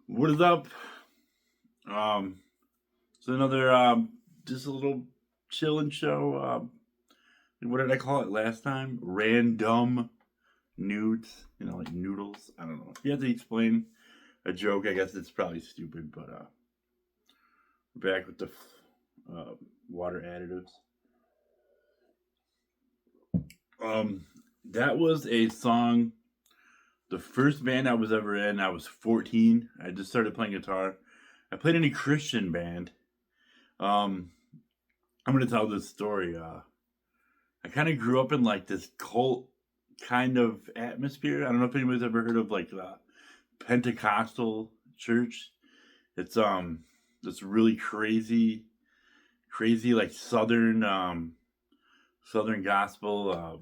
What is up? It's another just a little chilling show. What did I call it last time? RanDumb Noods. You know, like noodles. I don't know. If you have to explain a joke, I guess it's probably stupid, but back with the water additives. That was a song. The first band I was ever in, I was 14. I just started playing guitar. I played in a Christian band. I'm gonna tell this story. I kind of grew up in like this cult kind of atmosphere. I don't know if anybody's ever heard of like the Pentecostal church. It's this really crazy like southern gospel.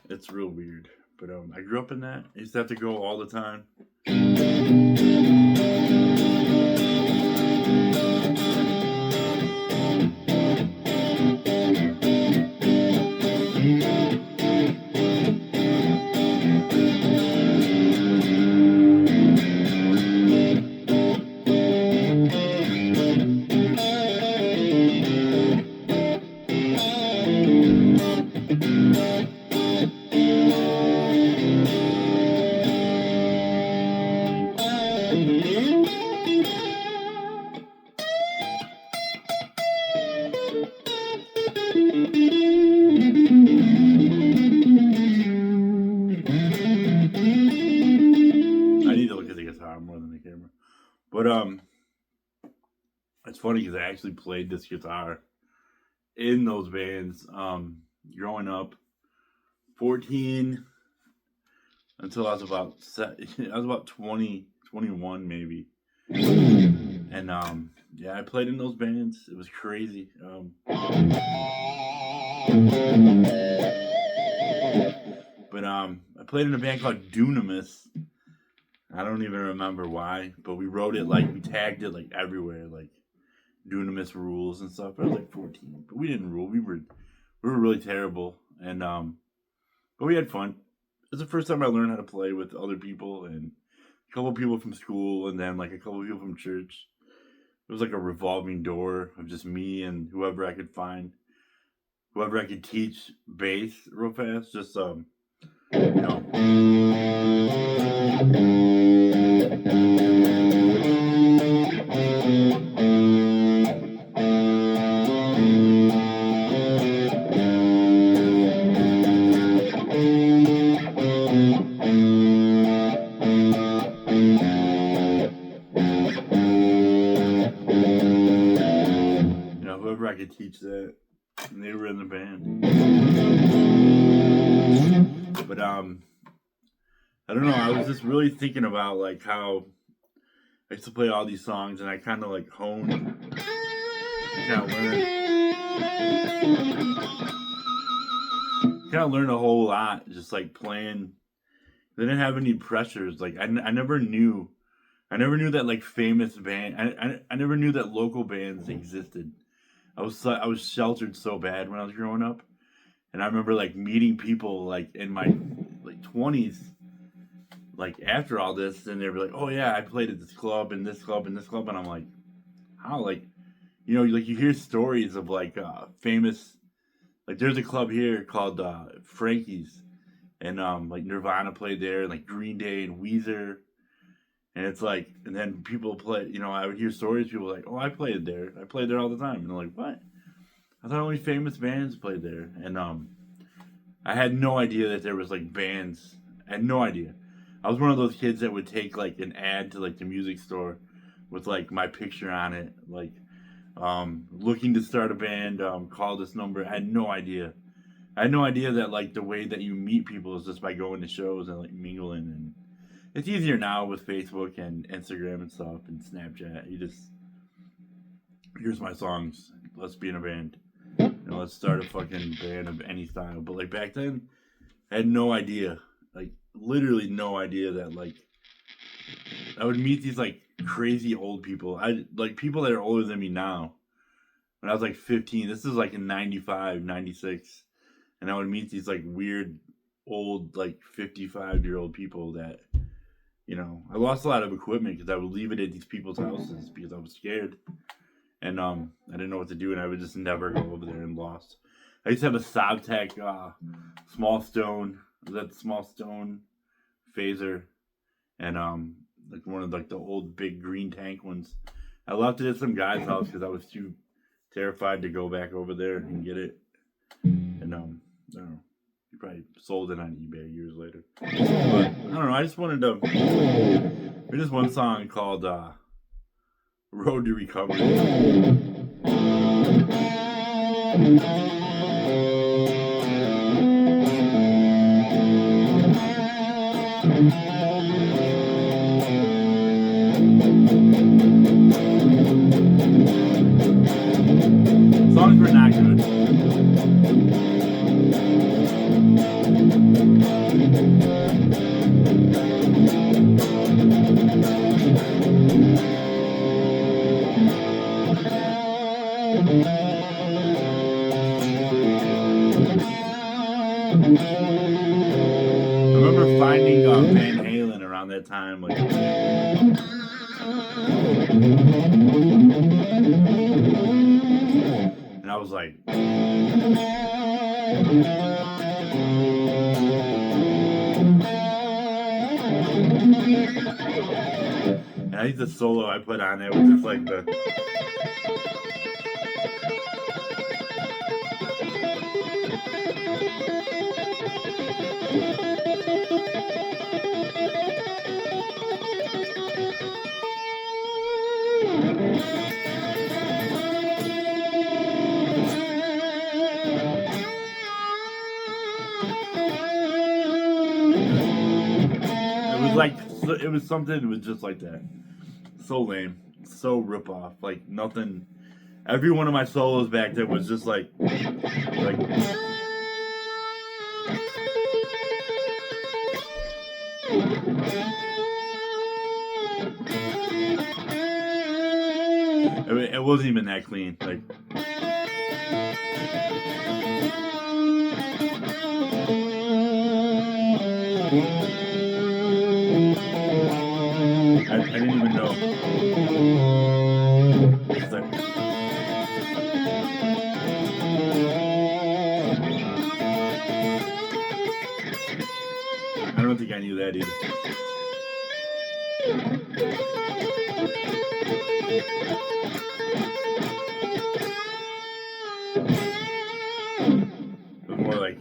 It's real weird. But I grew up in that. I used to have to go all the time. More than the camera, but it's funny because I actually played this guitar in those bands growing up, 14 until I was about 20, 21 maybe, and yeah, I played in those bands. It was crazy. But I played in a band called Dunimas. I don't even remember why, but we wrote it like, we tagged it like everywhere, like Dunimas rules and stuff. I was like 14, we didn't rule. We were really terrible, and but we had fun. It was the first time I learned how to play with other people and a couple of people from school, and then like a couple of people from church. It was like a revolving door of just me and whoever I could find, whoever I could teach bass real fast. Just you know. Whoever I could teach that, and they were in the band. But I don't know. I was just really thinking about like how I used to play all these songs, and I kind of like honed, kind of learned a whole lot just like playing. They didn't have any pressures. Like I never knew that like famous band. I never knew that local bands existed. I was sheltered so bad when I was growing up, and I remember like meeting people like in my like 20s, like after all this, and they were like, "Oh yeah, I played at this club and this club and this club," and I'm like, "How?" Like, like you hear stories of like famous, like there's a club here called Frankie's, and like Nirvana played there, and like Green Day and Weezer. And it's like, and then people play, I would hear stories, people like, "Oh, I played there all the time." And I'm like, "What? I thought only famous bands played there." And I had no idea that there was like bands. I had no idea. I was one of those kids that would take like an ad to like the music store with like my picture on it, like looking to start a band, call this number. I had no idea. I had no idea that like the way that you meet people is just by going to shows and like mingling. And it's easier now with Facebook and Instagram and stuff and Snapchat. You just, here's my songs. Let's be in a band. Let's start a fucking band of any style. But like back then, I had no idea. Like literally no idea that like I would meet these like crazy old people. I like people that are older than me now. When I was like 15, this is like in 95, 96. And I would meet these like weird old like 55-year-old people that, I lost a lot of equipment because I would leave it at these people's houses because I was scared. And I didn't know what to do, and I would just never go over there and lost. I used to have a Sobtech small stone phaser, and like one of like the old big green tank ones. I left it at some guy's house because I was too terrified to go back over there and get it. And I don't know. He probably sold it on eBay years later. But I don't know. I just wanted to. There's just one song called "Road to Recovery." Songs were not good. I remember finding Van Halen around that time, like, and I was like, and I think the solo I put on it was just like the. It was something that was just like that. So lame. So rip off. Like nothing. Every one of my solos back there was just like it wasn't even that clean. Like that either. It was more like.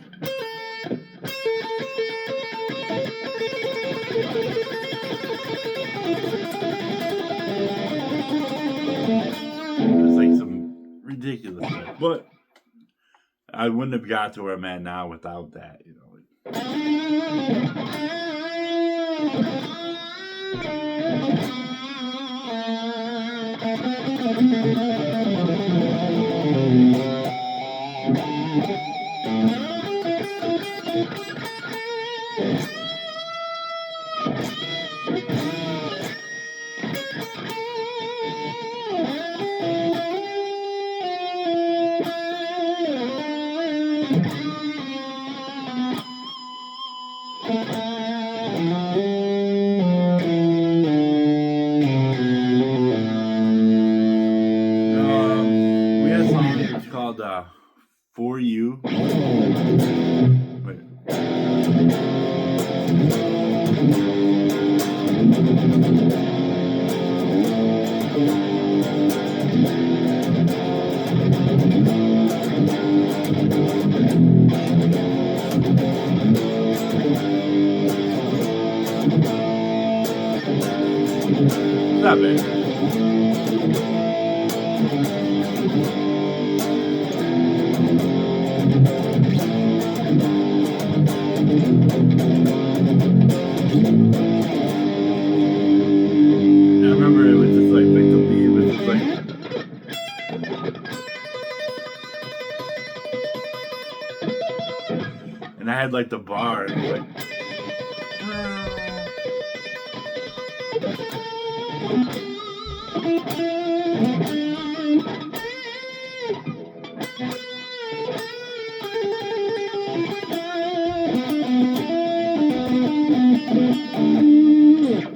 It's like some ridiculous stuff. But I wouldn't have got to where I'm at now without that, you know. We had a song that was called For You. Wait. Not bad. I remember it was just like the lead was just like. And I had like the bar, and like.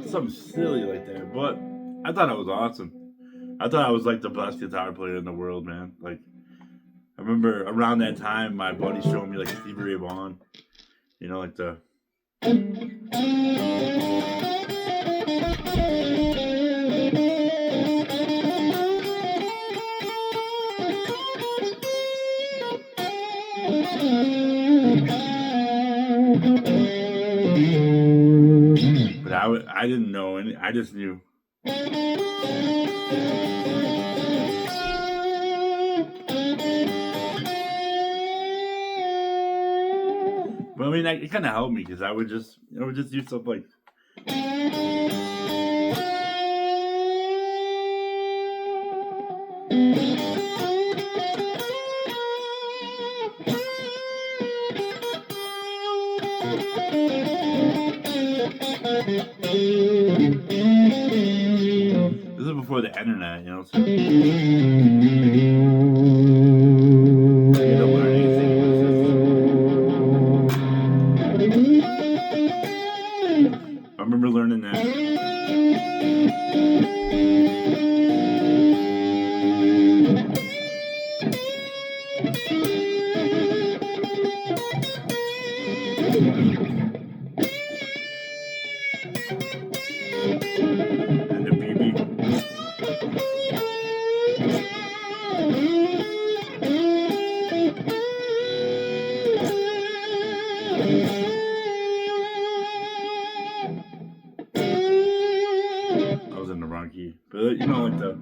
Something silly like that, but I thought it was awesome. I thought I was like the best guitar player in the world, man. Like, I remember around that time, my buddy showed me like Stevie Ray Vaughan, you know, like the. But I didn't know any. I just knew. But I mean, it kind of helped me because I would just do stuff like. This is before the internet, you know. So. I remember learning that. And the BB. I was in the wrong key, but you know, like the.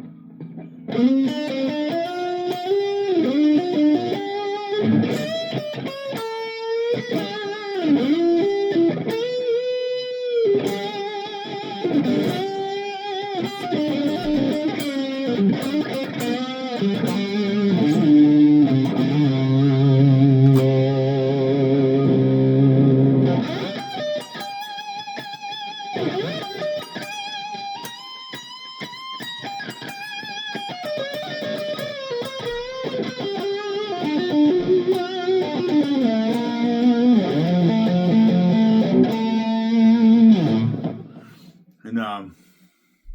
And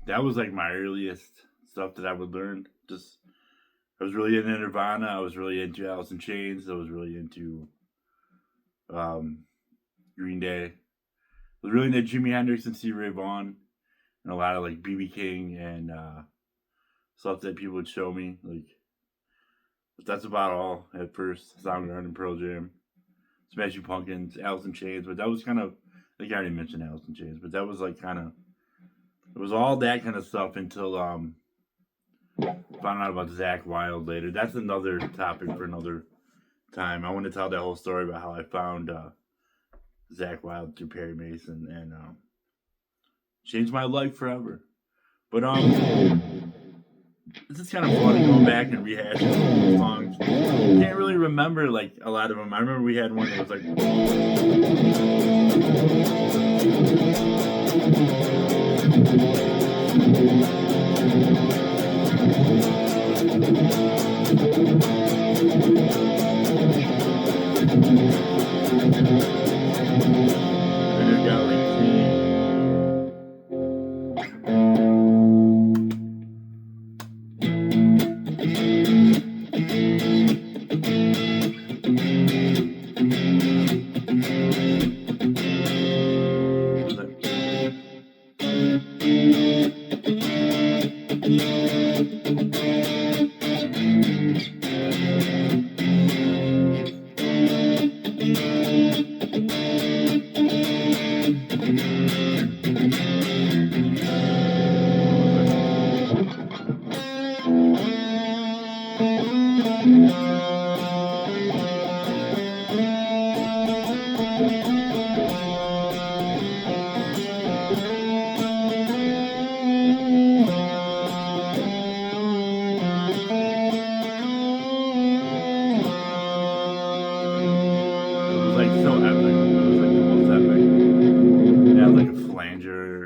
that was like my earliest stuff that I would learn. Just I was really into Nirvana. I was really into Alice in Chains. I was really into Green Day. was really into Jimi Hendrix and Stevie Ray Vaughan, and a lot of like BB King and stuff that people would show me. Like, but that's about all at first. Soundgarden, Pearl Jam, Smashing Pumpkins, Alice in Chains. But that was kind of, I think I already mentioned Alice in Chains, but that was like kind of, it was all that kind of stuff until found out about Zakk Wylde later. That's another topic for another time. I want to tell that whole story about how I found Zakk Wylde through Perry Mason and changed my life forever. But this is kind of fun going back and rehashing songs. Can't really remember like a lot of them. I remember we had one that was like.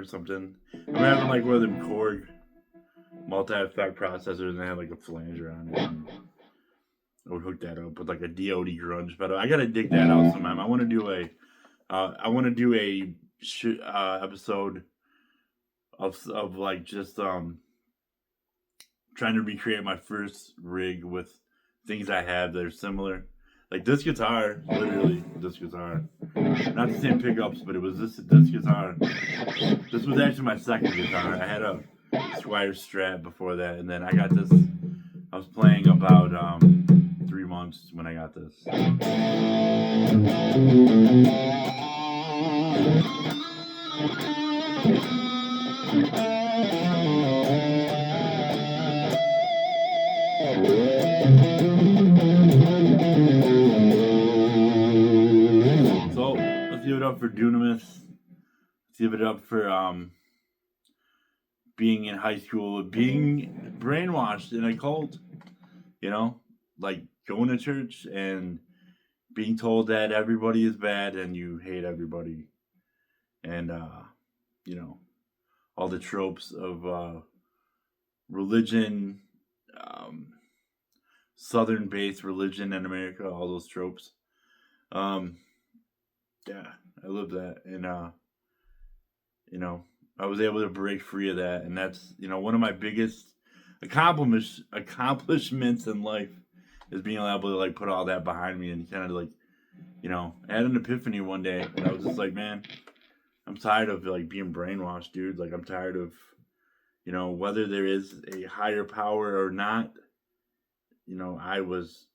Something. I remember having like one of them Korg multi-effect processors and they had like a flanger on it. And I would hook that up with like a DOD grunge pedal. I gotta dig that out sometime. I want to do a episode of like just trying to recreate my first rig with things I have that are similar. Like this guitar, literally this guitar. Not the same pickups, but it was this guitar. This was actually my second guitar. I had a Squire Strat before that, and then I got this. I was playing about 3 months when I got this. So let's give it up for Dunimas. Let's give it up for being in high school, being brainwashed in a cult, you know, like going to church and being told that everybody is bad and you hate everybody. And, you know, all the tropes of religion, Southern-based religion in America, all those tropes. Yeah, I love that. And, you know, I was able to break free of that. And that's, you know, one of my biggest accomplishments in life is being able to, like, put all that behind me and kind of, like, you know, I had an epiphany one day. And I was just like, man, I'm tired of, like, being brainwashed, dude. Like, I'm tired of, you know, whether there is a higher power or not, you know, I was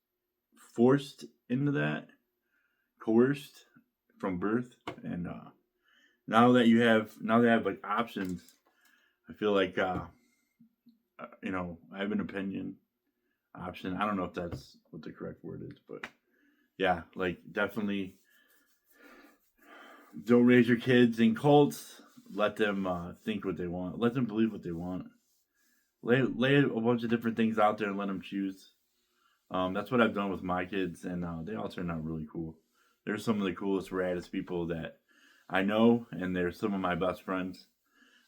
forced into that, coerced from birth. And now that I have like options, I feel like you know, I have an opinion. Option. I don't know if that's what the correct word is, but yeah, like definitely don't raise your kids in cults. Let them think what they want. Let them believe what they want. Lay a bunch of different things out there and let them choose. That's what I've done with my kids, and they all turned out really cool. They're some of the coolest, raddest people that I know, and they're some of my best friends.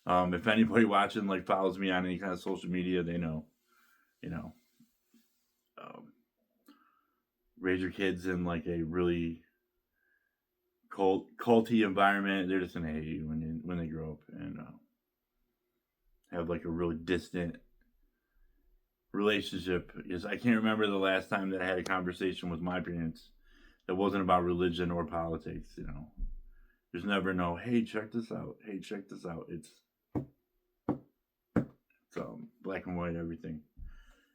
If anybody watching like follows me on any kind of social media, they know, you know, raise your kids in like a really culty environment. They're just gonna hate you when they grow up and have like a really distant relationship. Because I can't remember the last time that I had a conversation with my parents that wasn't about religion or politics. You know, There's never no, hey, check this out. Hey, check this out. It's black and white everything.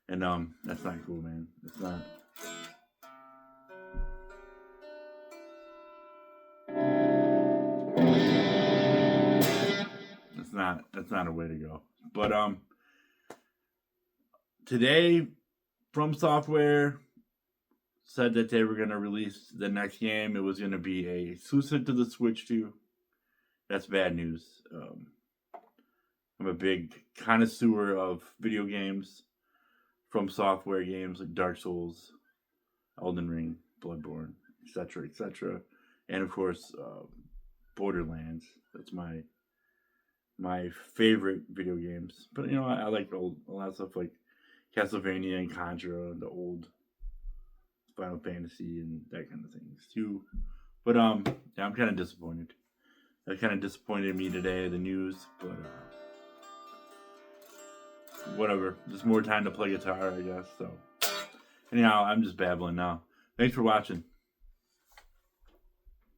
And that's not cool, man. It's not. That's not a way to go. But today, From Software said that they were going to release the next game. It was going to be a exclusive to the Switch too. That's bad news. I'm a big connoisseur of video games, From Software games like Dark Souls, Elden Ring, Bloodborne, etc., etc., and of course Borderlands. That's my favorite video games. But I like a lot of stuff like Castlevania and Contra, the old Final Fantasy and that kind of things too. But yeah, I'm kind of disappointed. That kind of disappointed me today, the news. But whatever. Just more time to play guitar, I guess. So anyhow, I'm just babbling now. Thanks for watching.